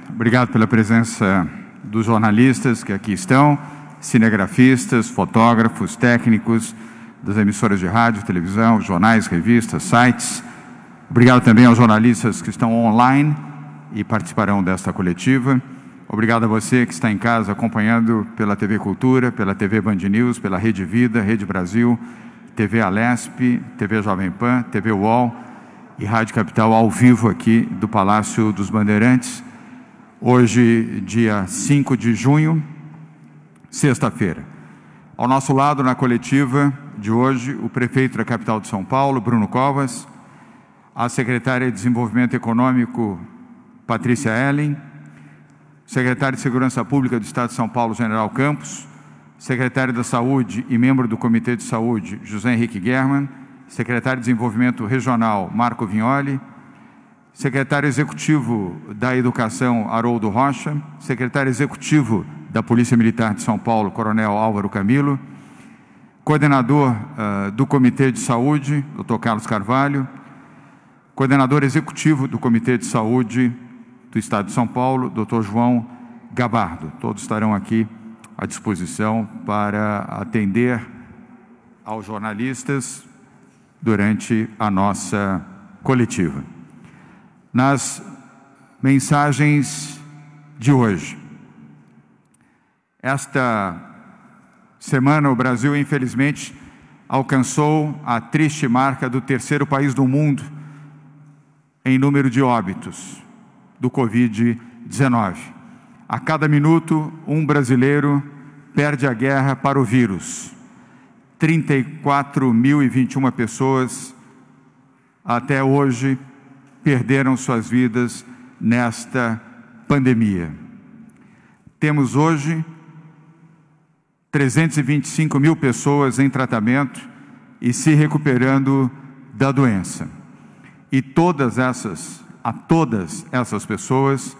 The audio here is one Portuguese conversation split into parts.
Obrigado pela presença dos jornalistas que aqui estão, cinegrafistas, fotógrafos, técnicos das emissoras de rádio, televisão, jornais, revistas, sites. Obrigado também aos jornalistas que estão online e participarão desta coletiva. Obrigado a você que está em casa acompanhando pela TV Cultura, pela TV Band News, pela Rede Vida, Rede Brasil, TV Alesp, TV Jovem Pan, TV UOL e Rádio Capital ao vivo aqui do Palácio dos Bandeirantes. Hoje, dia 5 de junho, sexta-feira. Ao nosso lado, na coletiva de hoje, o prefeito da capital de São Paulo, Bruno Covas, a secretária de Desenvolvimento Econômico, Patrícia Ellen, secretário de Segurança Pública do Estado de São Paulo, General Campos, secretário da Saúde e membro do Comitê de Saúde, José Henrique German, secretário de Desenvolvimento Regional, Marco Vignoli, secretário executivo da Educação, Haroldo Rocha, secretário executivo da Polícia Militar de São Paulo, Coronel Álvaro Camilo, coordenador do Comitê de Saúde, Dr. Carlos Carvalho, coordenador executivo do Comitê de Saúde do Estado de São Paulo, Dr. João Gabardo. Todos estarão aqui à disposição para atender aos jornalistas durante a nossa coletiva. Nas mensagens de hoje. Esta semana o Brasil, infelizmente, alcançou a triste marca do terceiro país do mundo em número de óbitos do Covid-19. A cada minuto, um brasileiro perde a guerra para o vírus. 34.021 pessoas até hoje perderam suas vidas nesta pandemia. Temos hoje 325 mil pessoas em tratamento e se recuperando da doença. E a todas essas pessoas,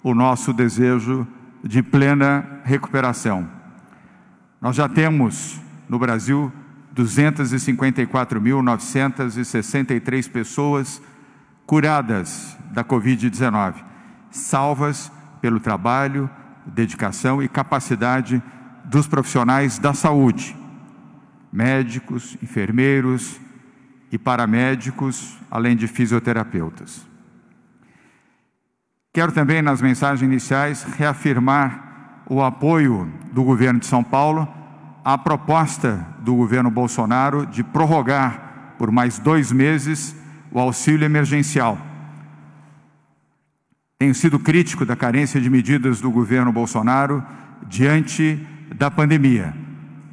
o nosso desejo de plena recuperação. Nós já temos no Brasil 254.963 pessoas curadas da Covid-19, salvas pelo trabalho, dedicação e capacidade dos profissionais da saúde, médicos, enfermeiros e paramédicos, além de fisioterapeutas. Quero também, nas mensagens iniciais, reafirmar o apoio do governo de São Paulo à proposta do governo Bolsonaro de prorrogar por mais 2 meses o auxílio emergencial. Tenho sido crítico da carência de medidas do governo Bolsonaro diante da pandemia,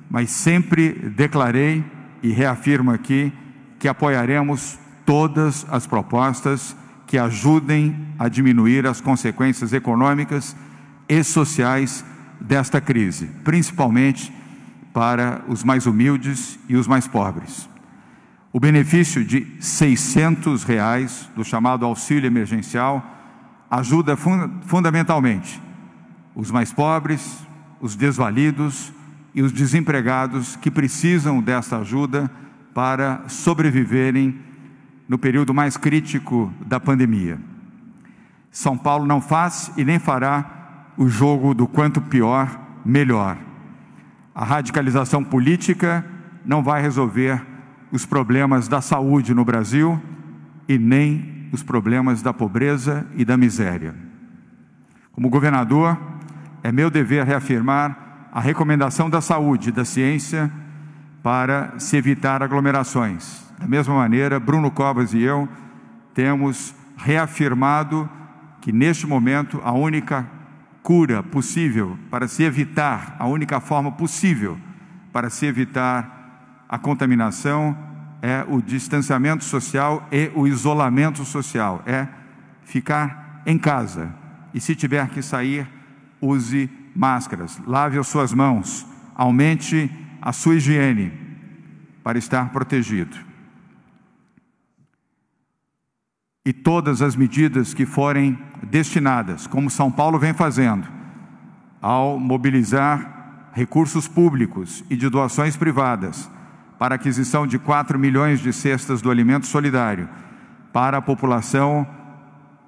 mas sempre declarei e reafirmo aqui que apoiaremos todas as propostas que ajudem a diminuir as consequências econômicas e sociais desta crise, principalmente para os mais humildes e os mais pobres. O benefício de R$ 600 do chamado auxílio emergencial ajuda fundamentalmente os mais pobres, os desvalidos e os desempregados que precisam desta ajuda para sobreviverem no período mais crítico da pandemia. São Paulo não faz e nem fará o jogo do quanto pior, melhor. A radicalização política não vai resolver os problemas da saúde no Brasil e nem os problemas da pobreza e da miséria. Como governador, é meu dever reafirmar a recomendação da saúde e da ciência para se evitar aglomerações. Da mesma maneira, Bruno Covas e eu temos reafirmado que neste momento a única cura possível para se evitar, a única forma possível para se evitar a contaminação é o distanciamento social e o isolamento social, é ficar em casa. E se tiver que sair, use máscaras, lave as suas mãos, aumente a sua higiene para estar protegido. E todas as medidas que forem destinadas, como São Paulo vem fazendo, ao mobilizar recursos públicos e de doações privadas, para a aquisição de 4 milhões de cestas do alimento solidário para a população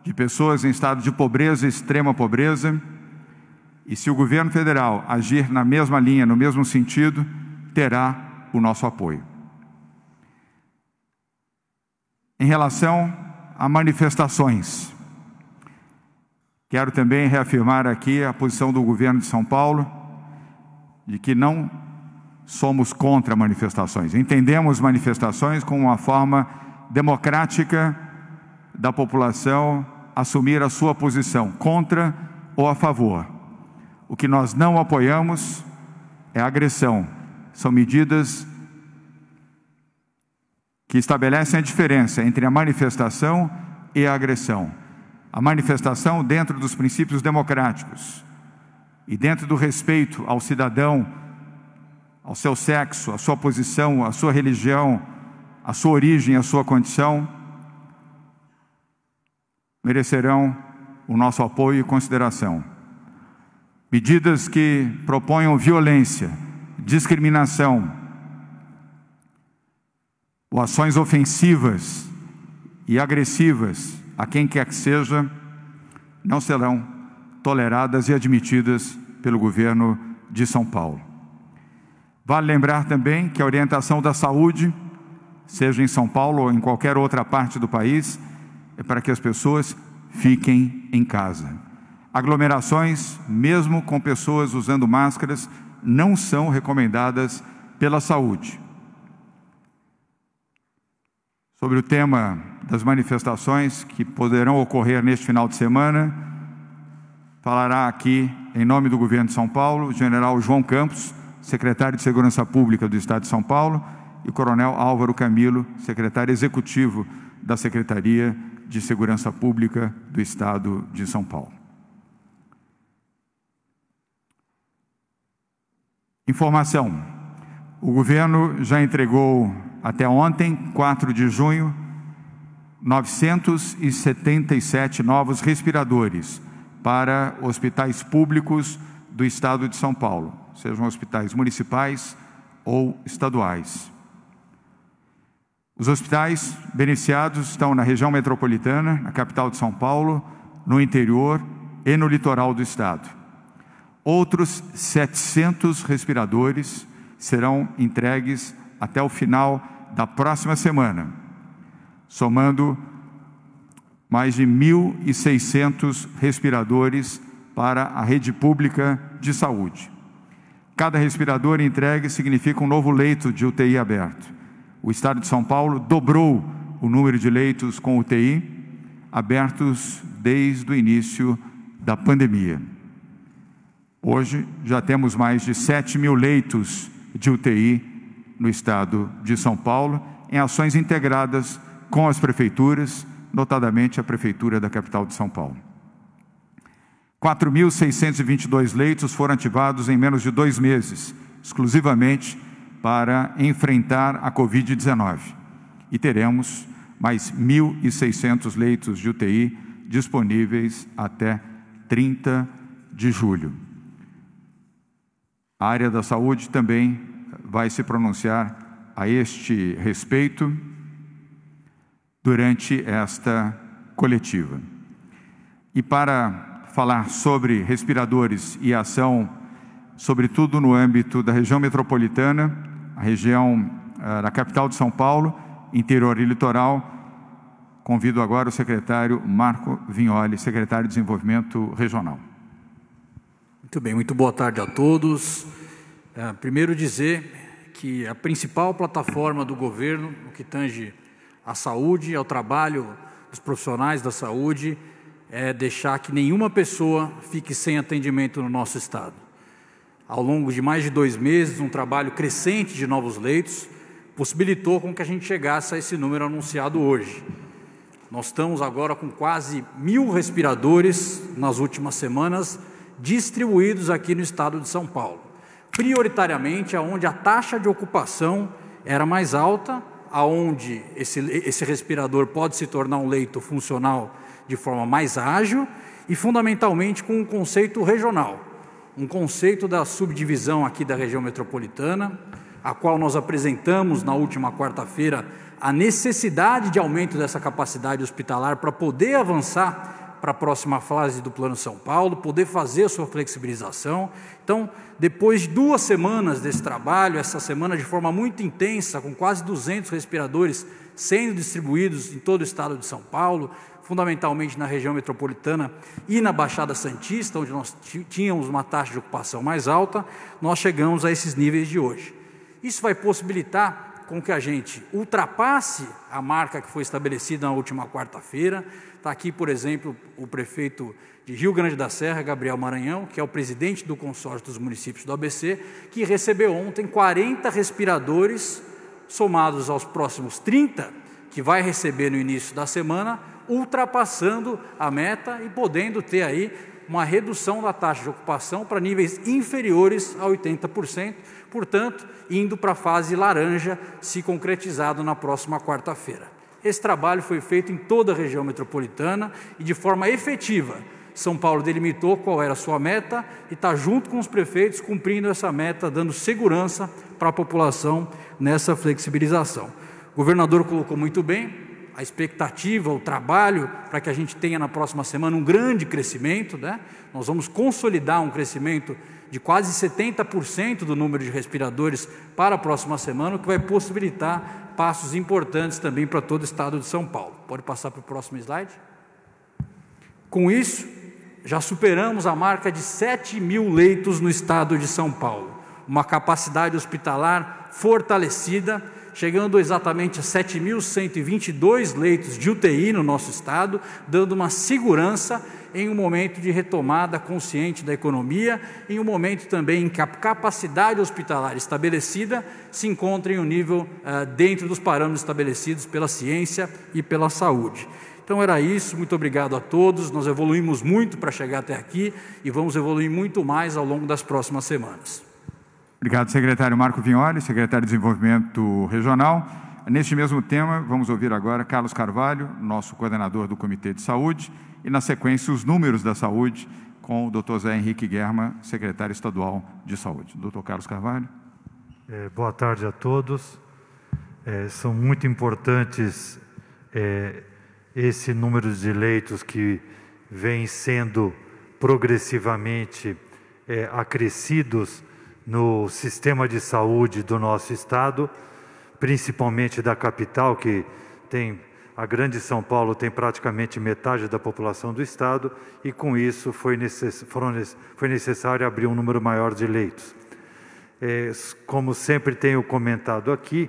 de pessoas em estado de pobreza e extrema pobreza, e se o governo federal agir na mesma linha, no mesmo sentido, terá o nosso apoio. Em relação a manifestações, quero também reafirmar aqui a posição do governo de São Paulo, de que não somos contra manifestações. Entendemos manifestações como uma forma democrática da população assumir a sua posição, contra ou a favor. O que nós não apoiamos é a agressão. São medidas que estabelecem a diferença entre a manifestação e a agressão. A manifestação dentro dos princípios democráticos e dentro do respeito ao cidadão, ao seu sexo, à sua posição, à sua religião, à sua origem, à sua condição, merecerão o nosso apoio e consideração. Medidas que proponham violência, discriminação, ou ações ofensivas e agressivas a quem quer que seja, não serão toleradas e admitidas pelo governo de São Paulo. Vale lembrar também que a orientação da saúde, seja em São Paulo ou em qualquer outra parte do país, é para que as pessoas fiquem em casa. Aglomerações, mesmo com pessoas usando máscaras, não são recomendadas pela saúde. Sobre o tema das manifestações que poderão ocorrer neste final de semana, falará aqui, em nome do governo de São Paulo, o general João Campos, secretário de Segurança Pública do Estado de São Paulo, e o coronel Álvaro Camilo, secretário executivo da Secretaria de Segurança Pública do Estado de São Paulo. Informação. O governo já entregou até ontem, 4 de junho, 977 novos respiradores para hospitais públicos do Estado de São Paulo, sejam hospitais municipais ou estaduais. Os hospitais beneficiados estão na região metropolitana, na capital de São Paulo, no interior e no litoral do Estado. Outros 700 respiradores serão entregues até o final da próxima semana, somando mais de 1.600 respiradores para a rede pública de saúde. Cada respirador entregue significa um novo leito de UTI aberto. O Estado de São Paulo dobrou o número de leitos com UTI abertos desde o início da pandemia. Hoje já temos mais de 7.000 leitos de UTI no Estado de São Paulo, em ações integradas com as prefeituras, notadamente a Prefeitura da capital de São Paulo. 4.622 leitos foram ativados em menos de 2 meses, exclusivamente para enfrentar a Covid-19. E teremos mais 1.600 leitos de UTI disponíveis até 30 de julho. A área da saúde também vai se pronunciar a este respeito durante esta coletiva. E para falar sobre respiradores e ação, sobretudo no âmbito da região metropolitana, a região da capital de São Paulo, interior e litoral, convido agora o secretário Marco Vignoli, secretário de Desenvolvimento Regional. Muito bem, muito boa tarde a todos. Primeiro dizer que a principal plataforma do governo, no que tange à saúde, ao trabalho dos profissionais da saúde, é deixar que nenhuma pessoa fique sem atendimento no nosso estado. Ao longo de mais de 2 meses, um trabalho crescente de novos leitos possibilitou com que a gente chegasse a esse número anunciado hoje. Nós estamos agora com quase 1.000 respiradores nas últimas semanas, distribuídos aqui no estado de São Paulo, prioritariamente aonde a taxa de ocupação era mais alta, aonde esse respirador pode se tornar um leito funcional de forma mais ágil e fundamentalmente com um conceito regional, um conceito da subdivisão aqui da região metropolitana, a qual nós apresentamos na última quarta-feira a necessidade de aumento dessa capacidade hospitalar para poder avançar para a próxima fase do Plano São Paulo, poder fazer a sua flexibilização. Então, depois de 2 semanas desse trabalho, essa semana de forma muito intensa, com quase 200 respiradores sendo distribuídos em todo o estado de São Paulo, fundamentalmente na região metropolitana e na Baixada Santista, onde nós tínhamos uma taxa de ocupação mais alta, nós chegamos a esses níveis de hoje. Isso vai possibilitar com que a gente ultrapasse a marca que foi estabelecida na última quarta-feira. Está aqui, por exemplo, o prefeito de Rio Grande da Serra, Gabriel Maranhão, que é o presidente do consórcio dos municípios do ABC, que recebeu ontem 40 respiradores, somados aos próximos 30, que vai receber no início da semana, ultrapassando a meta e podendo ter aí uma redução da taxa de ocupação para níveis inferiores a 80%, portanto, indo para a fase laranja, se concretizado na próxima quarta-feira. Esse trabalho foi feito em toda a região metropolitana e de forma efetiva. São Paulo delimitou qual era a sua meta e está junto com os prefeitos cumprindo essa meta, dando segurança para a população nessa flexibilização. O governador colocou muito bem a expectativa, o trabalho para que a gente tenha na próxima semana um grande crescimento, né? Nós vamos consolidar um crescimento de quase 70% do número de respiradores para a próxima semana, o que vai possibilitar passos importantes também para todo o estado de São Paulo. Pode passar para o próximo slide? Com isso, já superamos a marca de 7.000 leitos no estado de São Paulo, uma capacidade hospitalar fortalecida, chegando exatamente a 7.122 leitos de UTI no nosso estado, dando uma segurança em um momento de retomada consciente da economia, em um momento também em que a capacidade hospitalar estabelecida se encontra em um nível dentro dos parâmetros estabelecidos pela ciência e pela saúde. Então era isso, muito obrigado a todos, nós evoluímos muito para chegar até aqui e vamos evoluir muito mais ao longo das próximas semanas. Obrigado, secretário Marco Vignoli, secretário de Desenvolvimento Regional. Neste mesmo tema, vamos ouvir agora Carlos Carvalho, nosso coordenador do Comitê de Saúde, e na sequência os números da saúde com o Dr. Zé Henrique Guerma, secretário estadual de saúde. Dr. Carlos Carvalho. Boa tarde a todos. São muito importantes esse número de leitos que vem sendo progressivamente acrescidos no sistema de saúde do nosso estado, principalmente da capital, que tem, a grande São Paulo tem praticamente metade da população do estado, e com isso foi necessário abrir um número maior de leitos. Como sempre tenho comentado aqui,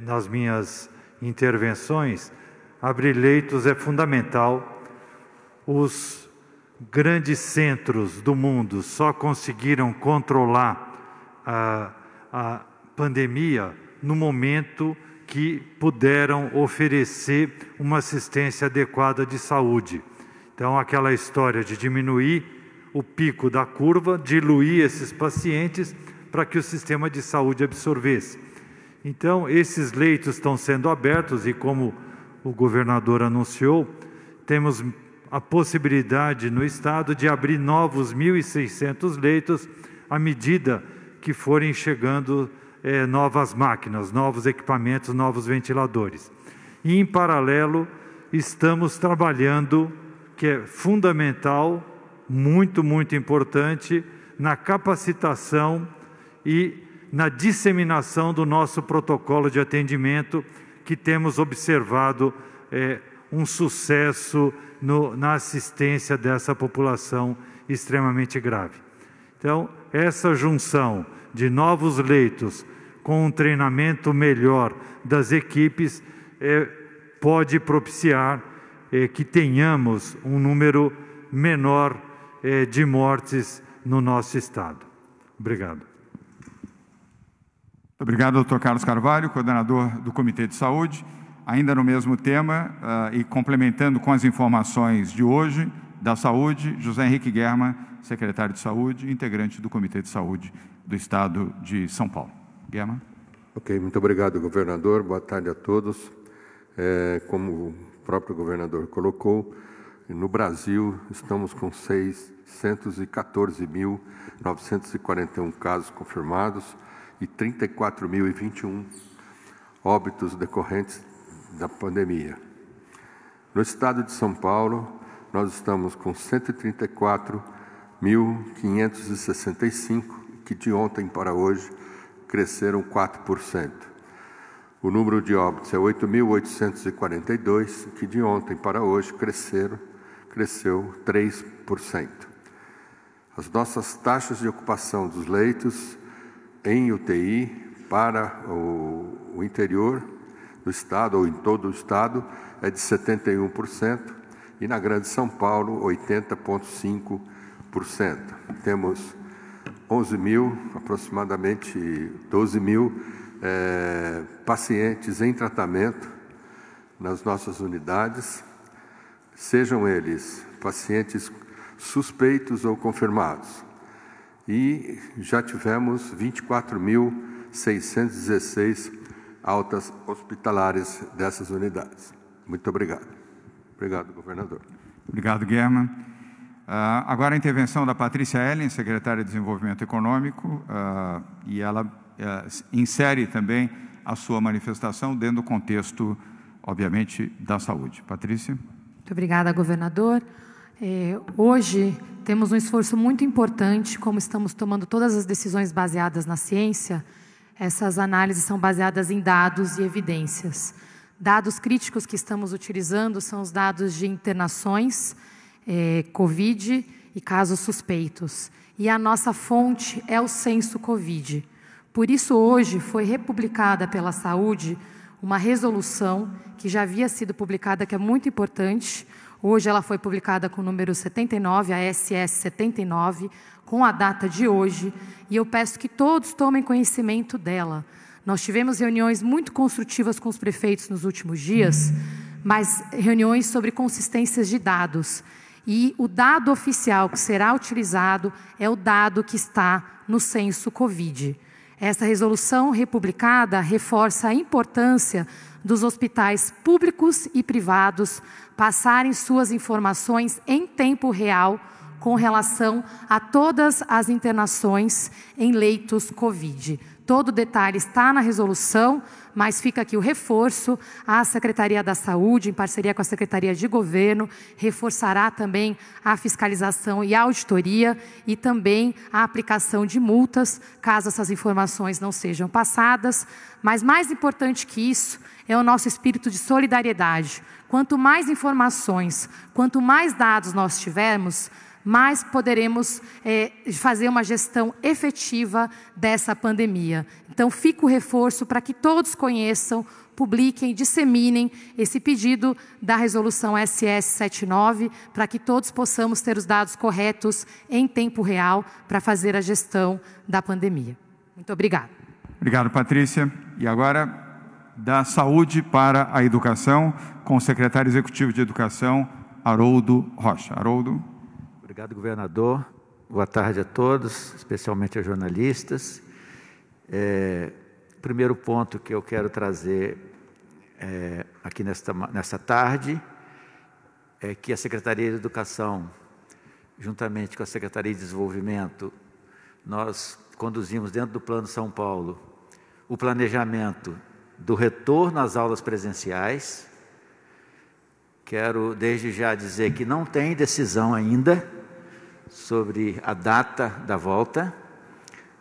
nas minhas intervenções, abrir leitos é fundamental. Os grandes centros do mundo só conseguiram controlar a pandemia no momento que puderam oferecer uma assistência adequada de saúde. Então, aquela história de diminuir o pico da curva, diluir esses pacientes para que o sistema de saúde absorvesse. Então, esses leitos estão sendo abertos e, como o governador anunciou, temos a possibilidade no estado de abrir novos 1.600 leitos à medida que forem chegando novas máquinas, novos equipamentos, novos ventiladores. E, em paralelo, estamos trabalhando, que é fundamental, muito, muito importante, na capacitação e na disseminação do nosso protocolo de atendimento, que temos observado um sucesso na assistência dessa população extremamente grave. Então, essa junção de novos leitos com um treinamento melhor das equipes pode propiciar que tenhamos um número menor de mortes no nosso estado. Obrigado. Obrigado, doutor Carlos Carvalho, coordenador do Comitê de Saúde. Ainda no mesmo tema e complementando com as informações de hoje da saúde, José Henrique Guerma, secretário de Saúde, integrante do Comitê de Saúde do Estado de São Paulo. Guerma. Ok, muito obrigado, governador. Boa tarde a todos. Como o próprio governador colocou, no Brasil estamos com 614.941 casos confirmados e 34.021 óbitos decorrentes da pandemia. No estado de São Paulo, nós estamos com 134.565, que de ontem para hoje cresceram 4%. O número de óbitos é 8.842, que de ontem para hoje cresceu 3%. As nossas taxas de ocupação dos leitos em UTI para o interior do estado, ou em todo o estado, é de 71%, e na Grande São Paulo, 80,5%. Temos 11 mil, aproximadamente 12 mil pacientes em tratamento nas nossas unidades, sejam eles pacientes suspeitos ou confirmados. E já tivemos 24.616 altas hospitalares dessas unidades. Muito obrigado. Obrigado, governador. Obrigado, Guerra. Agora a intervenção da Patrícia Ellen, secretária de Desenvolvimento Econômico, e ela insere também a sua manifestação dentro do contexto, obviamente, da saúde. Patrícia. Muito obrigada, governador. Hoje temos um esforço muito importante, como estamos tomando todas as decisões baseadas na ciência, essas análises são baseadas em dados e evidências. Dados críticos que estamos utilizando são os dados de internações, Covid e casos suspeitos. E a nossa fonte é o censo Covid. Por isso, hoje, foi republicada pela Saúde uma resolução que já havia sido publicada, que é muito importante. Hoje ela foi publicada com o número 79, a SS 79, com a data de hoje, e eu peço que todos tomem conhecimento dela. Nós tivemos reuniões muito construtivas com os prefeitos nos últimos dias, mas reuniões sobre consistências de dados. E o dado oficial que será utilizado é o dado que está no censo Covid. Essa resolução republicada reforça a importância dos hospitais públicos e privados passarem suas informações em tempo real com relação a todas as internações em leitos Covid. Todo detalhe está na resolução, mas fica aqui o reforço. A Secretaria da Saúde, em parceria com a Secretaria de Governo, reforçará também a fiscalização e a auditoria e também a aplicação de multas, caso essas informações não sejam passadas. Mas mais importante que isso é o nosso espírito de solidariedade. Quanto mais informações, quanto mais dados nós tivermos, mais poderemos fazer uma gestão efetiva dessa pandemia. Então, fica o reforço para que todos conheçam, publiquem, disseminem esse pedido da resolução SS 79, para que todos possamos ter os dados corretos em tempo real para fazer a gestão da pandemia. Muito obrigada. Obrigado, Patrícia. E agora, da Saúde para a Educação, com o secretário executivo de Educação, Haroldo Rocha. Haroldo. Obrigado, governador. Boa tarde a todos, especialmente a jornalistas. O primeiro ponto que eu quero trazer aqui nesta tarde é que a Secretaria de Educação, juntamente com a Secretaria de Desenvolvimento, nós conduzimos dentro do Plano São Paulo o planejamento do retorno às aulas presenciais. Quero desde já dizer que não tem decisão ainda sobre a data da volta,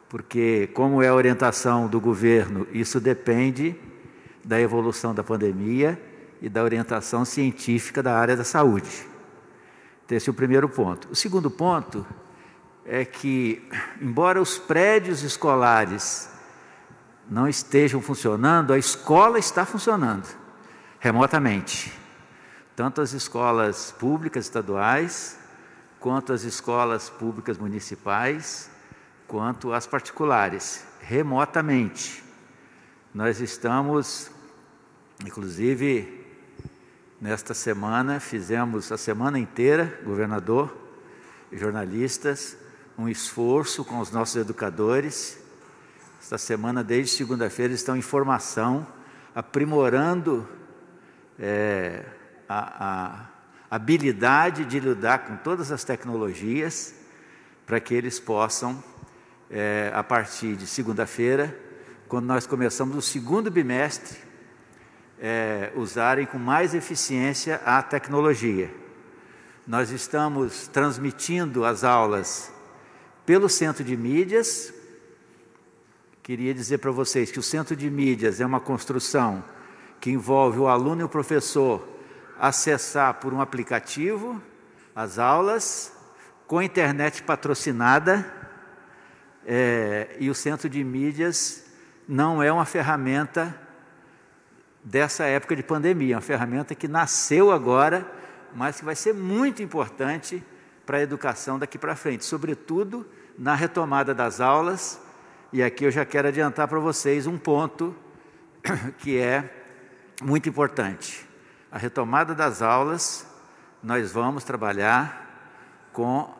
porque, como é a orientação do governo, isso depende da evolução da pandemia e da orientação científica da área da saúde. Então, esse é o primeiro ponto. O segundo ponto é que, embora os prédios escolares não estejam funcionando, a escola está funcionando remotamente. Tanto as escolas públicas estaduais, quanto as escolas públicas municipais, quanto as particulares, remotamente. Nós estamos, inclusive, nesta semana, fizemos a semana inteira, governador e jornalistas, um esforço com os nossos educadores. Esta semana, desde segunda-feira, estão em formação, aprimorando a habilidade de lidar com todas as tecnologias, para que eles possam, a partir de segunda-feira, quando nós começamos o segundo bimestre, usarem com mais eficiência a tecnologia. Nós estamos transmitindo as aulas pelo Centro de Mídias. Queria dizer para vocês que o Centro de Mídias é uma construção que envolve o aluno e o professor acessar por um aplicativo as aulas, com internet patrocinada, e o Centro de Mídias não é uma ferramenta dessa época de pandemia, é uma ferramenta que nasceu agora, mas que vai ser muito importante para a educação daqui para frente, sobretudo na retomada das aulas. E aqui eu já quero adiantar para vocês um ponto que é muito importante. A retomada das aulas, nós vamos trabalhar com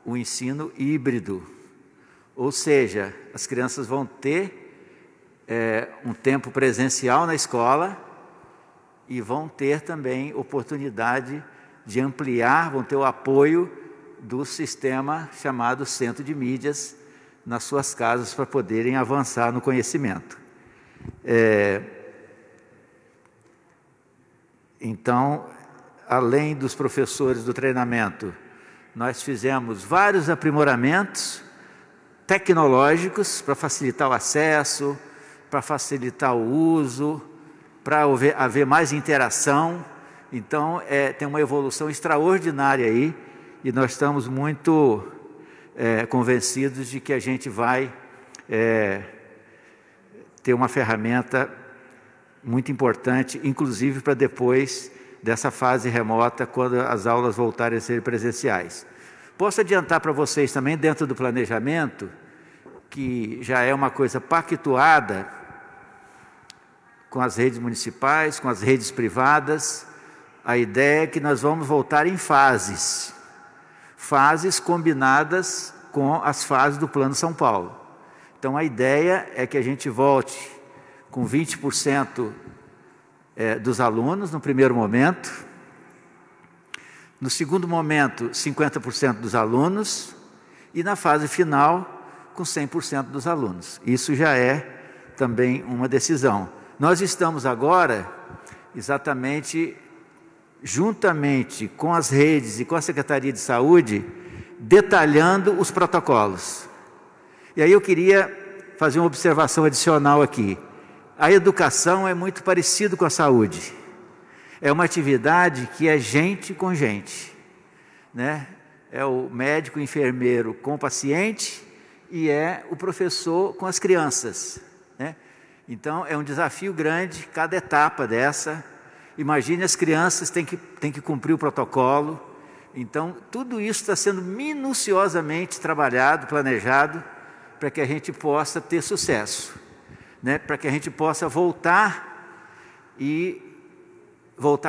o ensino híbrido, ou seja, as crianças vão ter um tempo presencial na escola e vão ter também oportunidade de ampliar, vão ter o apoio do sistema chamado Centro de Mídias nas suas casas para poderem avançar no conhecimento. Então, além dos professores do treinamento, nós fizemos vários aprimoramentos tecnológicos para facilitar o acesso, para facilitar o uso, para haver mais interação. Então, tem uma evolução extraordinária aí, e nós estamos muito convencidos de que a gente vai ter uma ferramenta muito importante, inclusive para depois dessa fase remota, quando as aulas voltarem a ser presenciais. Posso adiantar para vocês também, dentro do planejamento, que já é uma coisa pactuada com as redes municipais, com as redes privadas. A ideia é que nós vamos voltar em fases combinadas com as fases do Plano São Paulo. Então, a ideia é que a gente volte com 20% dos alunos no primeiro momento, no segundo momento 50% dos alunos e na fase final com 100% dos alunos. Isso já é também uma decisão. Nós estamos agora exatamente juntamente com as redes e com a Secretaria de Saúde detalhando os protocolos. E aí eu queria fazer uma observação adicional aqui. A educação é muito parecida com a saúde. É uma atividade que é gente com gente, né? É o médico, o enfermeiro com o paciente e é o professor com as crianças, né? Então, é um desafio grande cada etapa dessa. Imagine, as crianças têm que cumprir o protocolo. Então, tudo isso está sendo minuciosamente trabalhado, planejado, para que a gente possa ter sucesso, né? Para que a gente possa voltar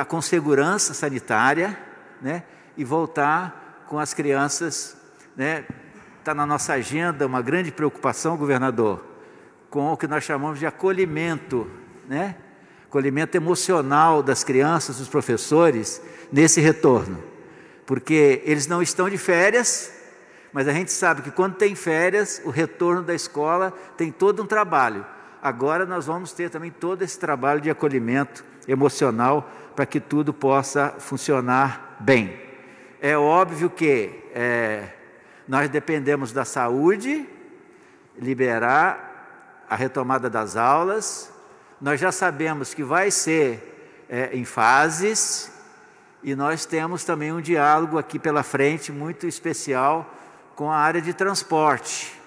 com segurança sanitária, né? E voltar com as crianças, né? Está na nossa agenda uma grande preocupação, governador, com o que nós chamamos de acolhimento, né? Acolhimento emocional das crianças, dos professores, nesse retorno. Porque eles não estão de férias, mas a gente sabe que quando tem férias, o retorno da escola tem todo um trabalho. Agora nós vamos ter também todo esse trabalho de acolhimento emocional para que tudo possa funcionar bem. É óbvio que nós dependemos da saúde, liberar a retomada das aulas. Nós já sabemos que vai ser em fases, e nós temos também um diálogo aqui pela frente muito especial com a área de transporte,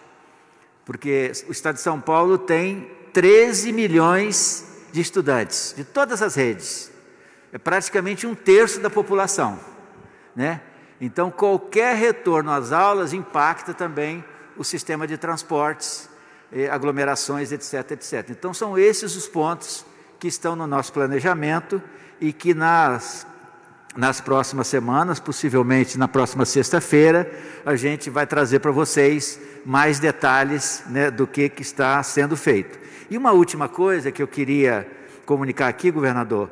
porque o Estado de São Paulo tem 13 milhões de estudantes, de todas as redes. É praticamente 1/3 da população, né? Então, qualquer retorno às aulas impacta também o sistema de transportes, aglomerações, etc, etc. Então, são esses os pontos que estão no nosso planejamento e que nas próximas semanas, possivelmente na próxima sexta-feira, a gente vai trazer para vocês mais detalhes, né, do que está sendo feito. E uma última coisa que eu queria comunicar aqui, governador,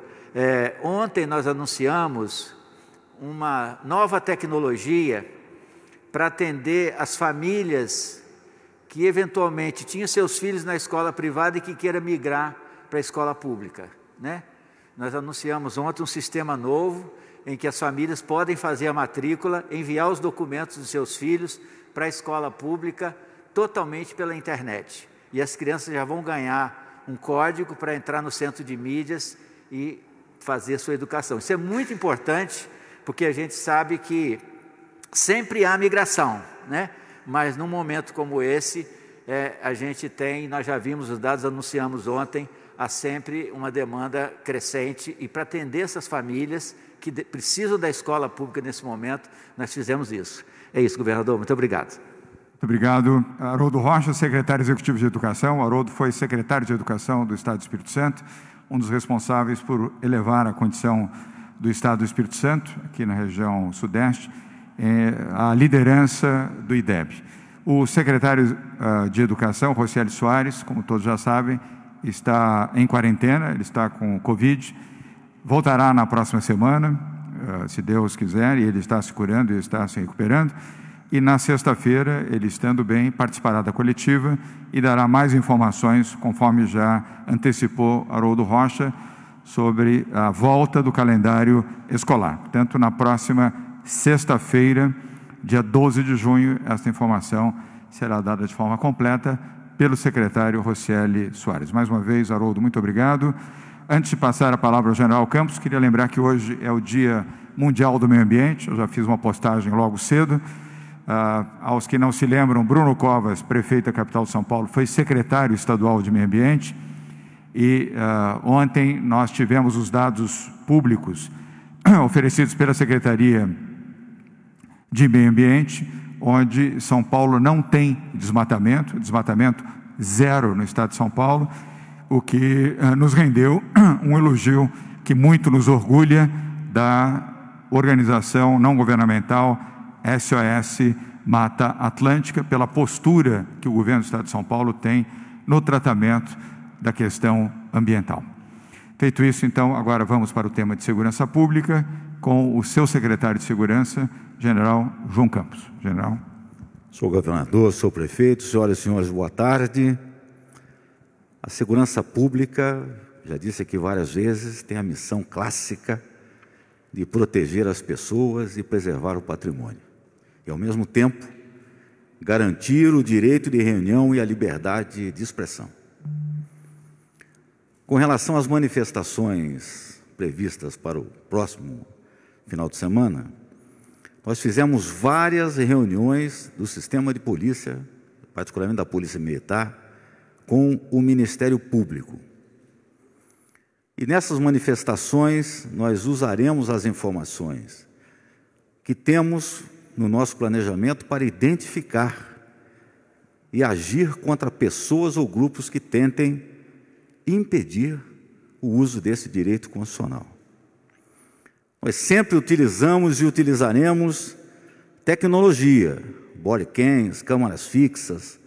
ontem nós anunciamos uma nova tecnologia para atender as famílias que eventualmente tinha seus filhos na escola privada e que queira migrar para a escola pública, né? Nós anunciamos ontem um sistema novo em que as famílias podem fazer a matrícula, enviar os documentos dos seus filhos para a escola pública totalmente pela internet. E as crianças já vão ganhar um código para entrar no centro de mídias e fazer sua educação. Isso é muito importante, porque a gente sabe que sempre há migração, né? Mas num momento como esse, a gente tem, nós já vimos os dados, anunciamos ontem, há sempre uma demanda crescente, e para atender essas famílias que precisam da escola pública nesse momento, nós fizemos isso. É isso, governador, muito obrigado. Muito obrigado. Haroldo Rocha, secretário executivo de Educação. Haroldo foi secretário de Educação do Estado do Espírito Santo, um dos responsáveis por elevar a condição do Estado do Espírito Santo, aqui na região sudeste, a liderança do IDEB. O secretário de Educação, Rocieli Soares, como todos já sabem, está em quarentena, ele está com Covid, voltará na próxima semana, se Deus quiser, e ele está se curando e está se recuperando, e na sexta-feira, ele estando bem, participará da coletiva e dará mais informações, conforme já antecipou Haroldo Rocha, sobre a volta do calendário escolar. Portanto, na próxima sexta-feira, dia 12 de junho, esta informação será dada de forma completa pelo secretário Rocieli Soares. Mais uma vez, Haroldo, muito obrigado. Antes de passar a palavra ao general Campos, queria lembrar que hoje é o Dia Mundial do Meio Ambiente. Eu já fiz uma postagem logo cedo. Aos que não se lembram, Bruno Covas, prefeito da capital de São Paulo, foi secretário estadual de Meio Ambiente. E ontem nós tivemos os dados públicos oferecidos pela Secretaria de Meio Ambiente, onde São Paulo não tem desmatamento zero no estado de São Paulo, o que nos rendeu um elogio que muito nos orgulha da organização não governamental SOS Mata Atlântica, pela postura que o governo do estado de São Paulo tem no tratamento da questão ambiental. Feito isso, então, agora vamos para o tema de segurança pública, com o seu secretário de Segurança, General João Campos. General. Sou governador, sou prefeito, senhoras e senhores, boa tarde. A segurança pública, já disse aqui várias vezes, tem a missão clássica de proteger as pessoas e preservar o patrimônio. E, ao mesmo tempo, garantir o direito de reunião e a liberdade de expressão. Com relação às manifestações previstas para o próximo final de semana, nós fizemos várias reuniões do sistema de polícia, particularmente da Polícia Militar, com o Ministério Público. E nessas manifestações nós usaremos as informações que temos no nosso planejamento para identificar e agir contra pessoas ou grupos que tentem impedir o uso desse direito constitucional. Nós sempre utilizamos e utilizaremos tecnologia, bodycams, câmaras fixas,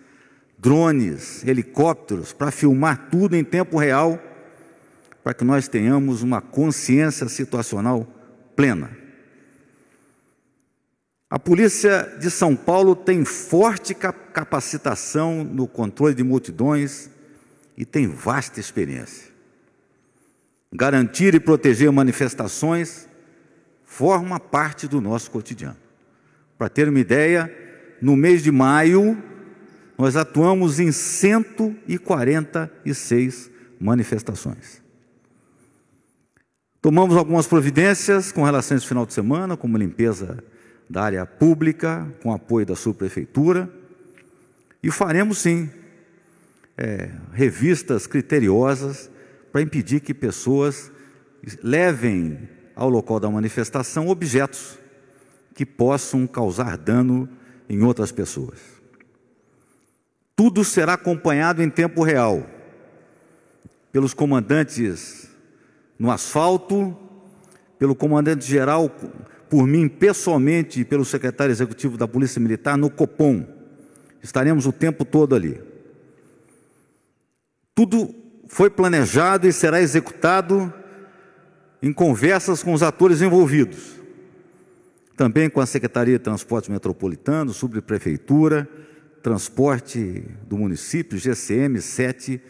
drones, helicópteros, para filmar tudo em tempo real, para que nós tenhamos uma consciência situacional plena. A Polícia de São Paulo tem forte capacitação no controle de multidões e tem vasta experiência. Garantir e proteger manifestações forma parte do nosso cotidiano. Para ter uma ideia, no mês de maio, nós atuamos em 146 manifestações. Tomamos algumas providências com relação a esse final de semana, como limpeza da área pública, com apoio da subprefeitura, e faremos sim revistas criteriosas para impedir que pessoas levem ao local da manifestação objetos que possam causar dano em outras pessoas. Tudo será acompanhado em tempo real pelos comandantes no asfalto, pelo comandante-geral, por mim pessoalmente e pelo secretário executivo da Polícia Militar no Copom. Estaremos o tempo todo ali. Tudo foi planejado e será executado em conversas com os atores envolvidos. Também com a Secretaria de Transportes Metropolitano, Subprefeitura, Transporte do município, GCM, 7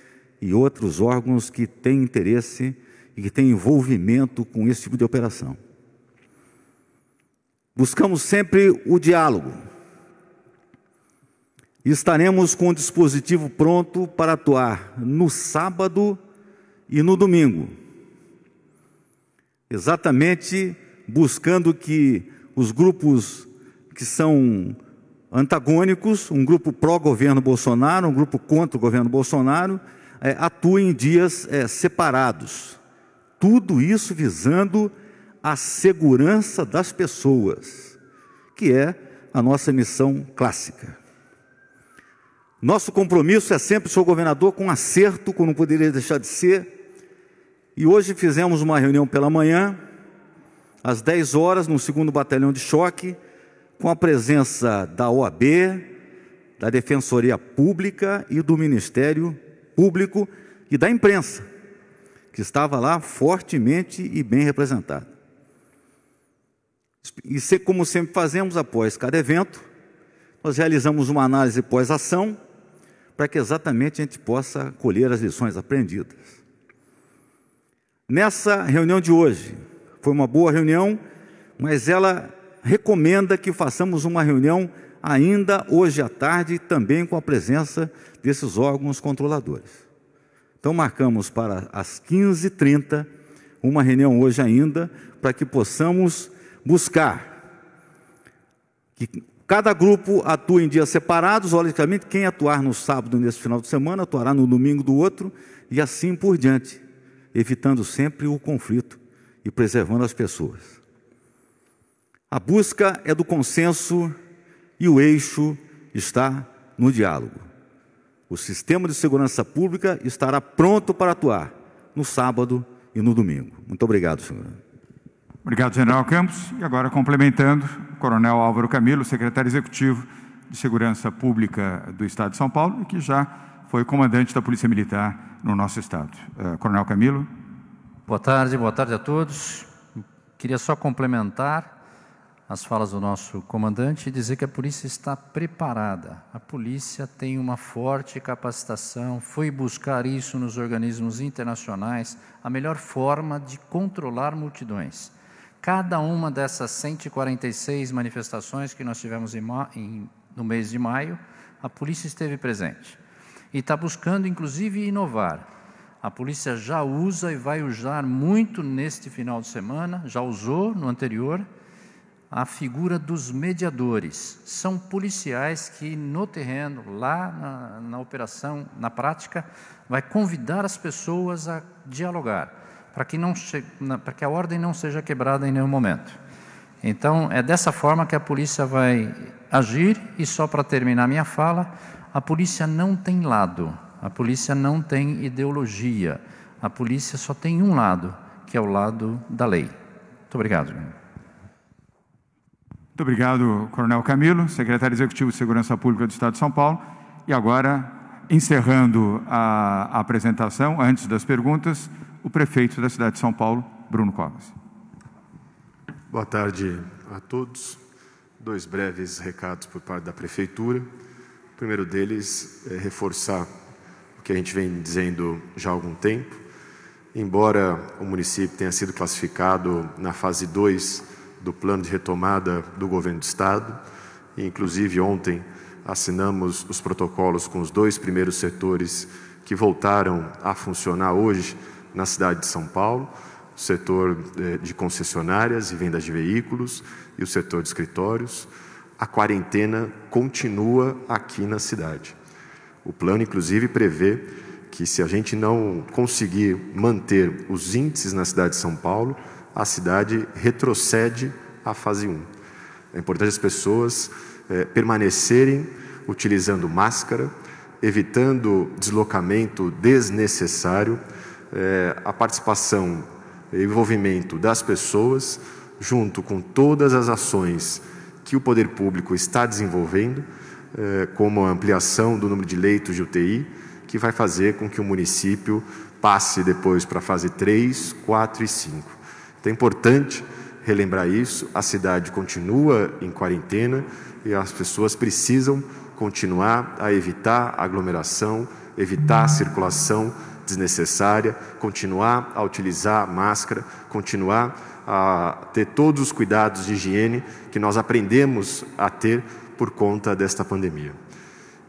e outros órgãos que têm interesse e que têm envolvimento com esse tipo de operação. Buscamos sempre o diálogo. E estaremos com o dispositivo pronto para atuar no sábado e no domingo. Exatamente buscando que os grupos que são antagônicos, um grupo pró-governo Bolsonaro, um grupo contra o governo Bolsonaro, atuem em dias separados. Tudo isso visando a segurança das pessoas, que é a nossa missão clássica. Nosso compromisso é sempre, senhor governador, com acerto, como não poderia deixar de ser. E hoje fizemos uma reunião pela manhã, às 10 horas, no 2º Batalhão de Choque, com a presença da OAB, da Defensoria Pública e do Ministério Público e da imprensa, que estava lá fortemente e bem representada. E como sempre fazemos após cada evento, nós realizamos uma análise pós-ação, para que exatamente a gente possa colher as lições aprendidas. Nessa reunião de hoje, foi uma boa reunião, mas ela recomenda que façamos uma reunião ainda hoje à tarde, também com a presença desses órgãos controladores. Então marcamos para as 15h30, uma reunião hoje ainda, para que possamos buscar que cada grupo atua em dias separados. Logicamente, quem atuar no sábado nesse final de semana, atuará no domingo do outro, e assim por diante, evitando sempre o conflito e preservando as pessoas. A busca é do consenso e o eixo está no diálogo. O sistema de segurança pública estará pronto para atuar no sábado e no domingo. Muito obrigado, senhor. Obrigado, general Campos. E agora, complementando, o coronel Álvaro Camilo, secretário executivo de Segurança Pública do Estado de São Paulo, e que já foi comandante da Polícia Militar no nosso Estado. Coronel Camilo. Boa tarde a todos. Queria só complementar as falas do nosso comandante e dizer que a polícia está preparada. A polícia tem uma forte capacitação, foi buscar isso nos organismos internacionais, a melhor forma de controlar multidões. Cada uma dessas 146 manifestações que nós tivemos no mês de maio, a polícia esteve presente. E está buscando, inclusive, inovar. A polícia já usa e vai usar muito neste final de semana, já usou no anterior, a figura dos mediadores. São policiais que no terreno, lá na operação, na prática, vai convidar as pessoas a dialogar, para que a ordem não seja quebrada em nenhum momento. Então, é dessa forma que a polícia vai agir. E só para terminar minha fala, a polícia não tem lado, a polícia não tem ideologia, a polícia só tem um lado, que é o lado da lei. Muito obrigado. Muito obrigado, coronel Camilo, secretário executivo de Segurança Pública do Estado de São Paulo. E agora, encerrando a apresentação, antes das perguntas, o prefeito da cidade de São Paulo, Bruno Covas. Boa tarde a todos. 2 breves recados por parte da prefeitura. O primeiro deles é reforçar o que a gente vem dizendo já há algum tempo. Embora o município tenha sido classificado na fase 2 do plano de retomada do governo do Estado, e inclusive ontem assinamos os protocolos com os 2 primeiros setores que voltaram a funcionar hoje na cidade de São Paulo, o setor de concessionárias e vendas de veículos e o setor de escritórios. A quarentena continua aqui na cidade. O plano, inclusive, prevê que, se a gente não conseguir manter os índices na cidade de São Paulo, a cidade retrocede à fase 1. É importante as pessoas permanecerem utilizando máscara, evitando deslocamento desnecessário, a participação e envolvimento das pessoas, junto com todas as ações que o poder público está desenvolvendo, como a ampliação do número de leitos de UTI, que vai fazer com que o município passe depois para a fase 3, 4 e 5. Então é importante relembrar isso. A cidade continua em quarentena e as pessoas precisam continuar a evitar aglomeração, evitar circulação desnecessária, continuar a utilizar máscara, continuar a ter todos os cuidados de higiene que nós aprendemos a ter por conta desta pandemia.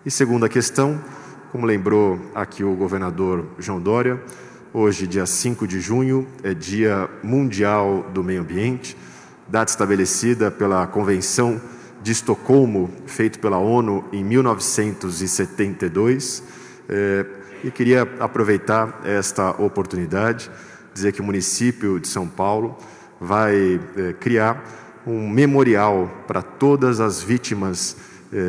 E segunda questão, como lembrou aqui o governador João Dória, hoje, dia 5 de junho, é Dia Mundial do Meio Ambiente, data estabelecida pela Convenção de Estocolmo, feito pela ONU em 1972. E queria aproveitar esta oportunidade, dizer que o município de São Paulo vai criar um memorial para todas as vítimas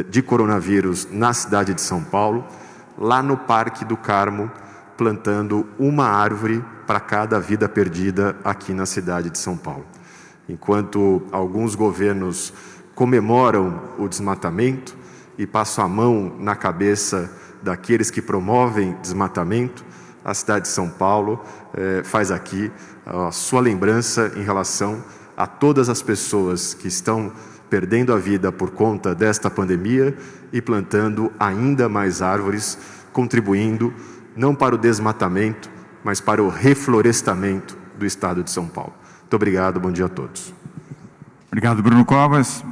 de coronavírus na cidade de São Paulo, lá no Parque do Carmo, plantando uma árvore para cada vida perdida aqui na cidade de São Paulo. Enquanto alguns governos comemoram o desmatamento e passam a mão na cabeça daqueles que promovem desmatamento, a cidade de São Paulo faz aqui a sua lembrança em relação a todas as pessoas que estão perdendo a vida por conta desta pandemia e plantando ainda mais árvores, contribuindo não para o desmatamento, mas para o reflorestamento do estado de São Paulo. Muito obrigado, bom dia a todos. Obrigado, Bruno Covas.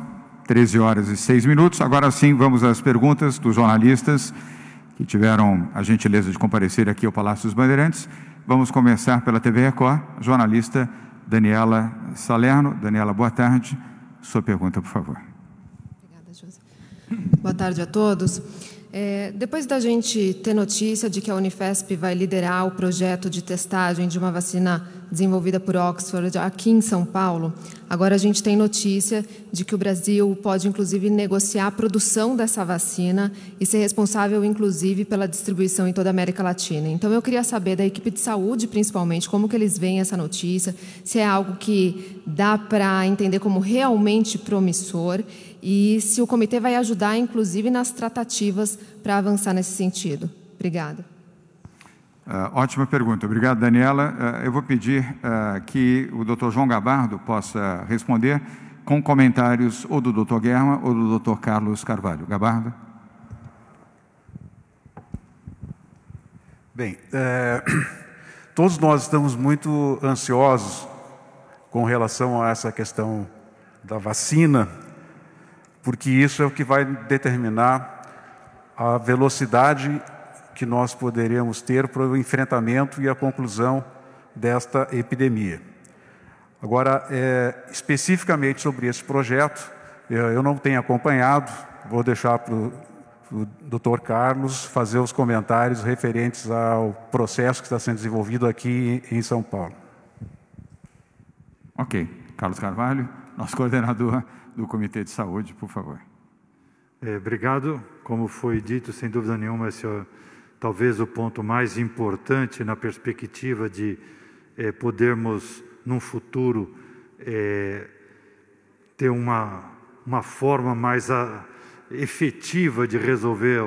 13h06. Agora sim, vamos às perguntas dos jornalistas que tiveram a gentileza de comparecer aqui ao Palácio dos Bandeirantes. Vamos começar pela TV Record, jornalista Daniela Salerno. Daniela, boa tarde. Sua pergunta, por favor. Obrigada, José. Boa tarde a todos. Depois da gente ter notícia de que a Unifesp vai liderar o projeto de testagem de uma vacina desenvolvida por Oxford aqui em São Paulo, agora a gente tem notícia de que o Brasil pode, inclusive, negociar a produção dessa vacina e ser responsável, inclusive, pela distribuição em toda a América Latina. Então, eu queria saber da equipe de saúde, principalmente, como que eles veem essa notícia, se é algo que dá para entender como realmente promissor e se o comitê vai ajudar, inclusive, nas tratativas para avançar nesse sentido. Obrigada. Ótima pergunta. Obrigado, Daniela. Eu vou pedir que o Dr. João Gabardo possa responder com comentários ou do Dr. Guerra ou do Dr. Carlos Carvalho. Gabardo. Bem, todos nós estamos muito ansiosos com relação a essa questão da vacina, porque isso é o que vai determinar a velocidade que nós poderemos ter para o enfrentamento e a conclusão desta epidemia. Agora, especificamente sobre esse projeto, eu não tenho acompanhado, vou deixar para o Dr. Carlos fazer os comentários referentes ao processo que está sendo desenvolvido aqui em São Paulo. Ok. Carlos Carvalho, nosso coordenador do Comitê de Saúde, por favor. Obrigado. Como foi dito, sem dúvida nenhuma, esse é talvez o ponto mais importante na perspectiva de podermos, num futuro, ter uma forma mais efetiva de resolver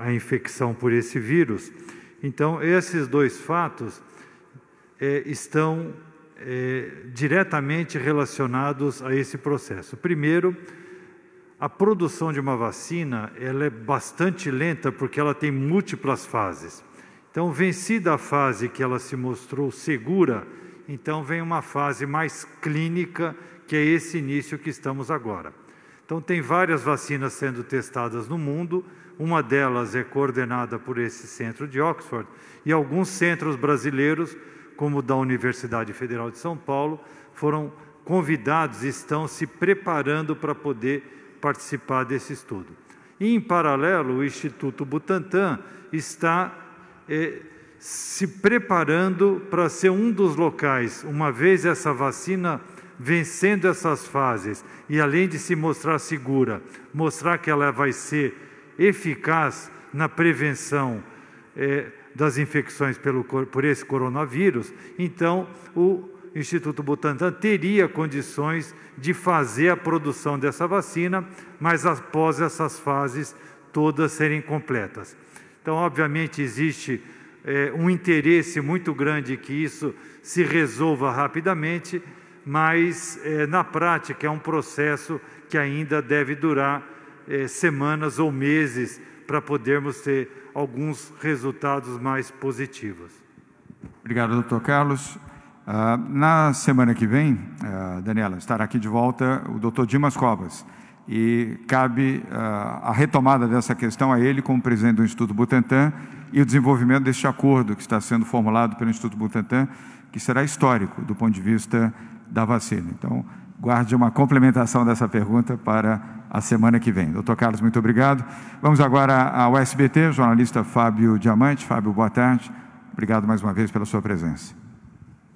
a infecção por esse vírus. Então, esses dois fatos estão diretamente relacionados a esse processo. Primeiro, a produção de uma vacina ela é bastante lenta porque ela tem múltiplas fases. Então, vencida a fase que ela se mostrou segura, então vem uma fase mais clínica, que é esse início que estamos agora. Então, tem várias vacinas sendo testadas no mundo, uma delas é coordenada por esse centro de Oxford, e alguns centros brasileiros, como o da Universidade Federal de São Paulo, foram convidados e estão se preparando para poder participar desse estudo. E, em paralelo, o Instituto Butantan está se preparando para ser um dos locais, uma vez essa vacina vencendo essas fases, e além de se mostrar segura, mostrar que ela vai ser eficaz na prevenção das infecções por esse coronavírus, então o Instituto Butantan teria condições de fazer a produção dessa vacina, mas após essas fases todas serem completas. Então, obviamente, existe um interesse muito grande que isso se resolva rapidamente, mas, na prática, é um processo que ainda deve durar semanas ou meses para podermos ter alguns resultados mais positivos. Obrigado, doutor Carlos. Na semana que vem, Daniela, estará aqui de volta o doutor Dimas Covas, e cabe a retomada dessa questão a ele como presidente do Instituto Butantan e o desenvolvimento deste acordo que está sendo formulado pelo Instituto Butantan, que será histórico do ponto de vista da vacina. Então, guarde uma complementação dessa pergunta para a semana que vem. Doutor Carlos, muito obrigado. Vamos agora ao SBT, jornalista Fábio Diamante. Fábio, boa tarde. Obrigado mais uma vez pela sua presença.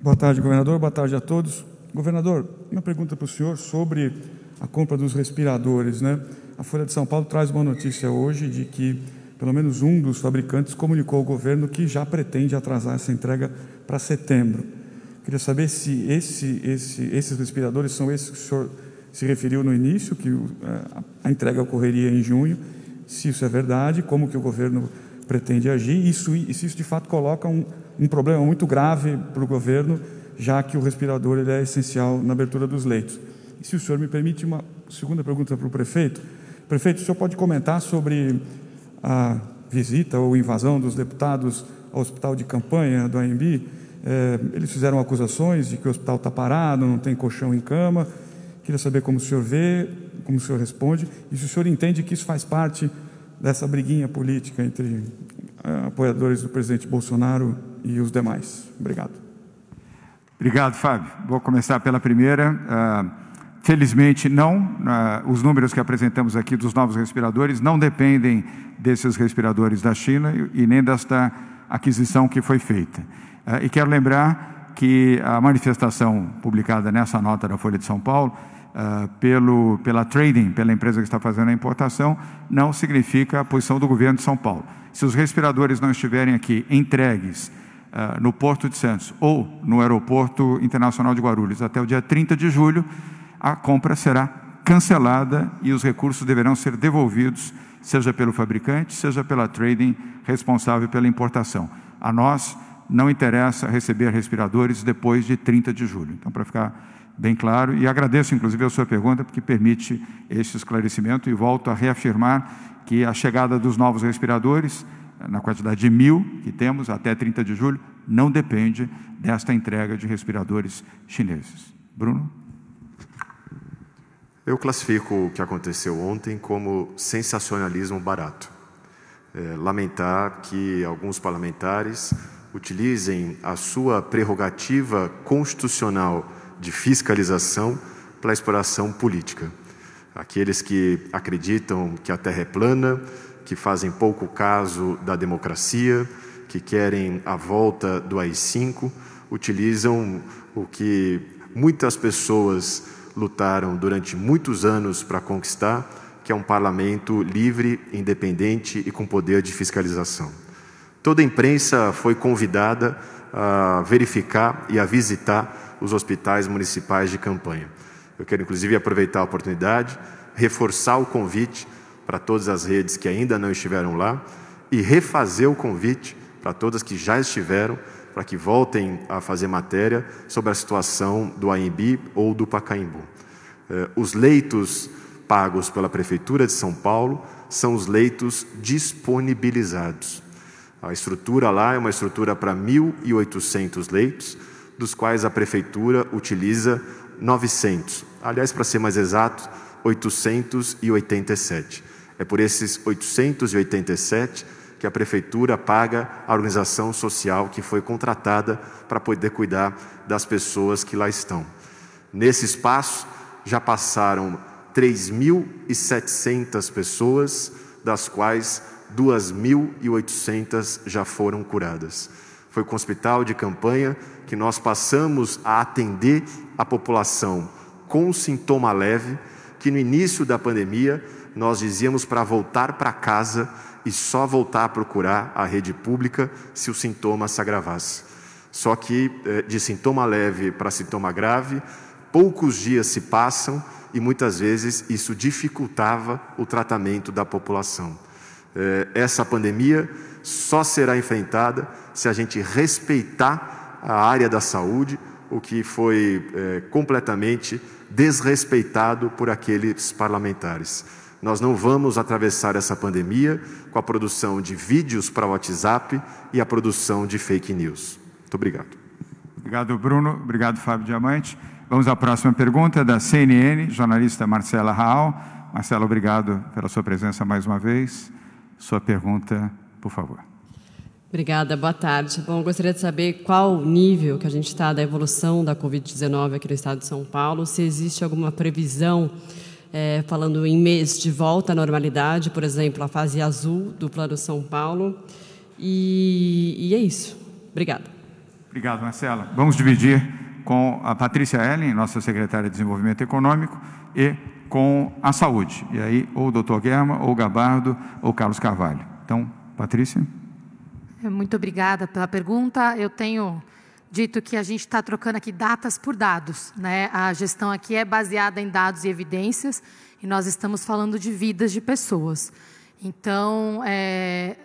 Boa tarde, governador. Boa tarde a todos. Governador, uma pergunta para o senhor sobre a compra dos respiradores, né? A Folha de São Paulo traz uma notícia hoje de que pelo menos um dos fabricantes comunicou ao governo que já pretende atrasar essa entrega para setembro. Queria saber se esses respiradores são esses que o senhor se referiu no início, que a entrega ocorreria em junho, se isso é verdade, como que o governo pretende agir, e se isso de fato coloca um problema muito grave para o governo, já que o respirador ele é essencial na abertura dos leitos. E se o senhor me permite uma segunda pergunta para o prefeito. Prefeito, o senhor pode comentar sobre a visita ou invasão dos deputados ao hospital de campanha do AMB? Eles fizeram acusações de que o hospital está parado, não tem colchão em cama. Queria saber como o senhor vê, como o senhor responde, e se o senhor entende que isso faz parte dessa briguinha política entre apoiadores do presidente Bolsonaro e os demais. Obrigado. Obrigado, Fábio. Vou começar pela primeira. Felizmente, não. Os números que apresentamos aqui dos novos respiradores não dependem desses respiradores da China e nem desta aquisição que foi feita. E quero lembrar que a manifestação publicada nessa nota da Folha de São Paulo, pela Trading, pela empresa que está fazendo a importação, não significa a posição do governo de São Paulo. Se os respiradores não estiverem aqui entregues no Porto de Santos ou no Aeroporto Internacional de Guarulhos até o dia 30 de julho, a compra será cancelada e os recursos deverão ser devolvidos, seja pelo fabricante, seja pela Trading responsável pela importação. A nós não interessa receber respiradores depois de 30 de julho. Então, para ficar bem claro, e agradeço inclusive a sua pergunta, porque permite esse esclarecimento, e volto a reafirmar que a chegada dos novos respiradores, na quantidade de 1.000 que temos até 30 de julho, não depende desta entrega de respiradores chineses. Bruno? Eu classifico o que aconteceu ontem como sensacionalismo barato. Lamentar que alguns parlamentares utilizem a sua prerrogativa constitucional de fiscalização para a exploração política. Aqueles que acreditam que a Terra é plana, que fazem pouco caso da democracia, que querem a volta do AI-5, utilizam o que muitas pessoas lutaram durante muitos anos para conquistar, que é um parlamento livre, independente e com poder de fiscalização. Toda a imprensa foi convidada a verificar e a visitar os hospitais municipais de campanha. Eu quero, inclusive, aproveitar a oportunidade, reforçar o convite para todas as redes que ainda não estiveram lá e refazer o convite para todas que já estiveram, para que voltem a fazer matéria sobre a situação do AMB ou do Pacaembu. Os leitos pagos pela Prefeitura de São Paulo são os leitos disponibilizados. A estrutura lá é uma estrutura para 1.800 leitos, dos quais a Prefeitura utiliza 900. Aliás, para ser mais exato, 887. É por esses 887 que a Prefeitura paga a organização social que foi contratada para poder cuidar das pessoas que lá estão. Nesse espaço já passaram 3.700 pessoas, das quais 2.800 já foram curadas. Foi com o hospital de campanha que nós passamos a atender a população com sintoma leve, que no início da pandemia nós dizíamos para voltar para casa e só voltar a procurar a rede pública se o sintoma se agravasse. Só que de sintoma leve para sintoma grave, poucos dias se passam e muitas vezes isso dificultava o tratamento da população. Essa pandemia só será enfrentada se a gente respeitar a área da saúde, o que foi completamente desrespeitado por aqueles parlamentares. Nós não vamos atravessar essa pandemia com a produção de vídeos para o WhatsApp e a produção de fake news. Muito obrigado. Obrigado, Bruno. Obrigado, Fábio Diamante. Vamos à próxima pergunta da CNN, jornalista Marcela Raal. Marcela, obrigado pela sua presença mais uma vez. Sua pergunta, por favor. Obrigada, boa tarde. Bom, gostaria de saber qual o nível que a gente está da evolução da Covid-19 aqui no estado de São Paulo, se existe alguma previsão, falando em mês de volta à normalidade, por exemplo, a fase azul do Plano São Paulo. E é isso. Obrigada. Obrigado, Marcela. Vamos dividir com a Patrícia Ellen, nossa secretária de Desenvolvimento Econômico, e com a Saúde. E aí, ou o doutor Guerma, ou o Gabardo, ou o Carlos Carvalho. Então, Patrícia. Muito obrigada pela pergunta. Eu tenho dito que a gente está trocando aqui datas por dados, né? A gestão aqui é baseada em dados e evidências, e nós estamos falando de vidas de pessoas. Então,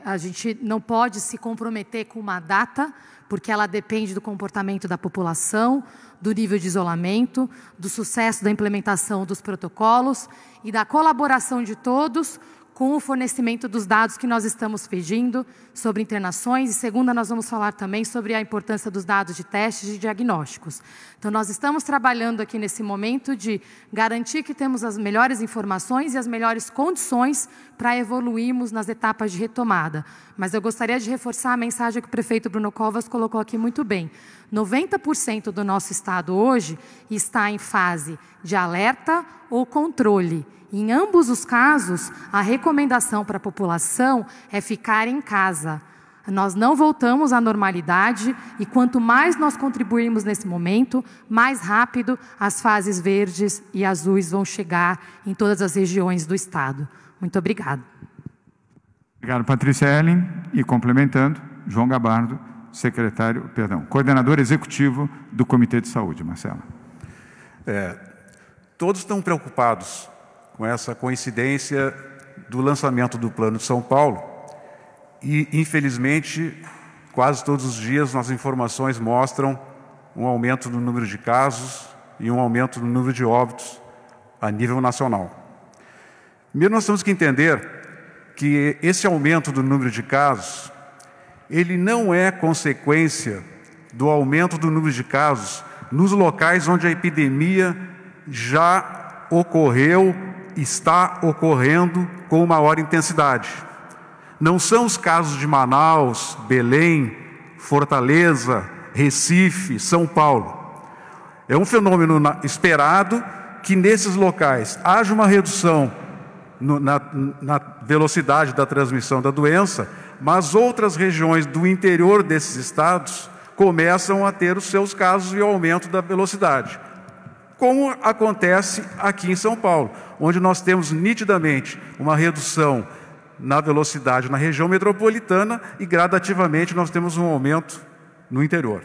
a gente não pode se comprometer com uma data, porque ela depende do comportamento da população, do nível de isolamento, do sucesso da implementação dos protocolos e da colaboração de todos com o fornecimento dos dados que nós estamos pedindo sobre internações. E segunda, nós vamos falar também sobre a importância dos dados de testes e diagnósticos. Então, nós estamos trabalhando aqui nesse momento de garantir que temos as melhores informações e as melhores condições para evoluirmos nas etapas de retomada. Mas eu gostaria de reforçar a mensagem que o prefeito Bruno Covas colocou aqui muito bem. 90% do nosso estado hoje está em fase de alerta ou controle. Em ambos os casos, a recomendação para a população é ficar em casa. Nós não voltamos à normalidade e quanto mais nós contribuirmos nesse momento, mais rápido as fases verdes e azuis vão chegar em todas as regiões do estado. Muito obrigada. Obrigado, Patrícia Ellen. E complementando, João Gabardo, coordenador executivo do Comitê de Saúde. Marcelo. Todos estão preocupados com essa coincidência do lançamento do Plano de São Paulo e, infelizmente, quase todos os dias nossas informações mostram um aumento no número de casos e um aumento no número de óbitos a nível nacional. Primeiro, nós temos que entender que esse aumento do número de casos, ele não é consequência do aumento do número de casos nos locais onde a epidemia já ocorreu, está ocorrendo com maior intensidade. Não são os casos de Manaus, Belém, Fortaleza, Recife, São Paulo. É um fenômeno esperado que nesses locais haja uma redução na velocidade da transmissão da doença, mas outras regiões do interior desses estados começam a ter os seus casos e o aumento da velocidade. Como acontece aqui em São Paulo, onde nós temos nitidamente uma redução na velocidade na região metropolitana e gradativamente nós temos um aumento no interior.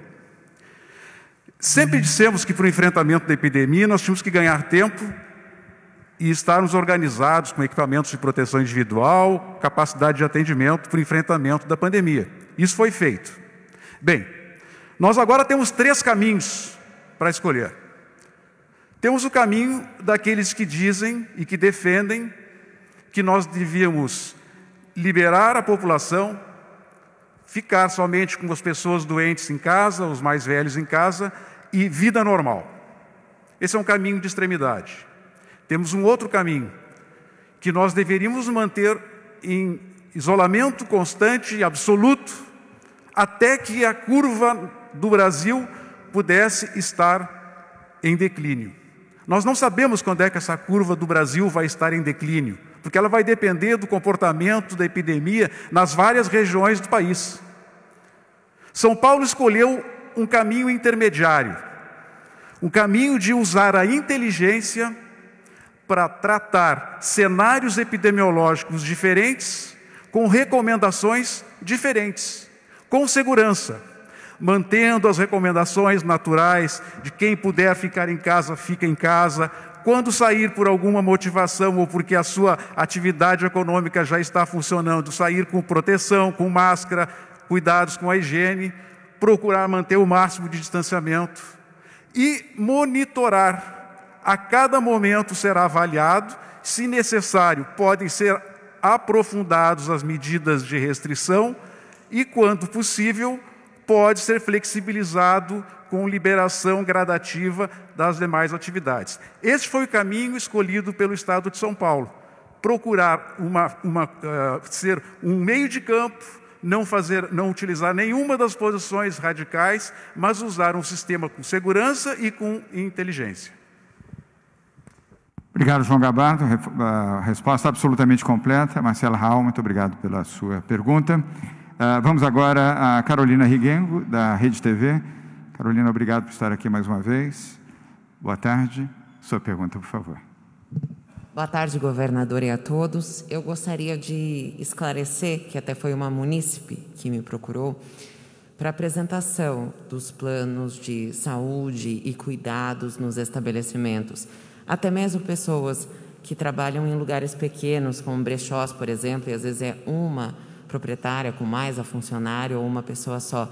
Sempre dissemos que para o enfrentamento da epidemia nós tínhamos que ganhar tempo e estarmos organizados com equipamentos de proteção individual, capacidade de atendimento para o enfrentamento da pandemia. Isso foi feito. Bem, nós agora temos 3 caminhos para escolher. Temos o caminho daqueles que dizem e que defendem que nós devíamos liberar a população, ficar somente com as pessoas doentes em casa, os mais velhos em casa, e vida normal. Esse é um caminho de extremidade. Temos um outro caminho, que nós deveríamos manter em isolamento constante e absoluto, até que a curva do Brasil pudesse estar em declínio. Nós não sabemos quando é que essa curva do Brasil vai estar em declínio, porque ela vai depender do comportamento da epidemia nas várias regiões do país. São Paulo escolheu um caminho intermediário, um caminho de usar a inteligência para tratar cenários epidemiológicos diferentes, com recomendações diferentes, com segurança, mantendo as recomendações naturais de quem puder ficar em casa, fica em casa. Quando sair por alguma motivação ou porque a sua atividade econômica já está funcionando, sair com proteção, com máscara, cuidados com a higiene, procurar manter o máximo de distanciamento e monitorar. A cada momento será avaliado Se necessário, podem ser aprofundadas as medidas de restrição e, quando possível, pode ser flexibilizado com liberação gradativa das demais atividades. Esse foi o caminho escolhido pelo Estado de São Paulo. Procurar ser um meio de campo, não utilizar nenhuma das posições radicais, mas usar um sistema com segurança e com inteligência. Obrigado, João Gabardo. A resposta absolutamente completa. Marcela Raul, muito obrigado pela sua pergunta. Vamos agora a Carolina Riguengo, da Rede TV. Carolina, obrigado por estar aqui mais uma vez. Boa tarde. Sua pergunta, por favor. Boa tarde, governador, e a todos. Eu gostaria de esclarecer, que até foi uma munícipe que me procurou, para a apresentação dos planos de saúde e cuidados nos estabelecimentos. Até mesmo pessoas que trabalham em lugares pequenos, como brechós, por exemplo, e às vezes é uma proprietária com mais a funcionário ou uma pessoa só.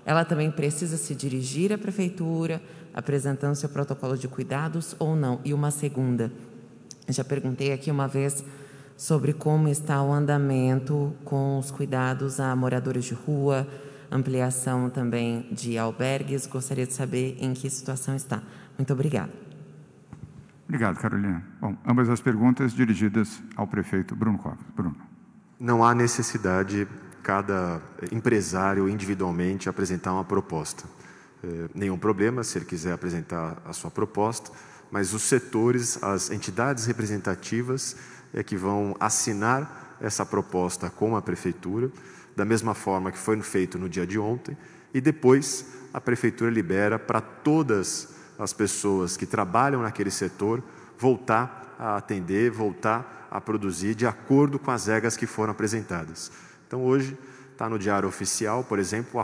Ela também precisa se dirigir à prefeitura, apresentando seu protocolo de cuidados ou não. E uma segunda, já perguntei aqui uma vez sobre como está o andamento com os cuidados a moradores de rua, ampliação também de albergues. Gostaria de saber em que situação está. Muito obrigada. Obrigado, Carolina. Bom, ambas as perguntas dirigidas ao prefeito Bruno Covas. Bruno. Não há necessidade cada empresário individualmente apresentar uma proposta. Nenhum problema se ele quiser apresentar a sua proposta, mas os setores, as entidades representativas é que vão assinar essa proposta com a prefeitura, da mesma forma que foi feito no dia de ontem, e depois a prefeitura libera para todas as pessoas que trabalham naquele setor voltar a atender, voltar a produzir de acordo com as regras que foram apresentadas. Então, hoje, está no Diário Oficial, por exemplo,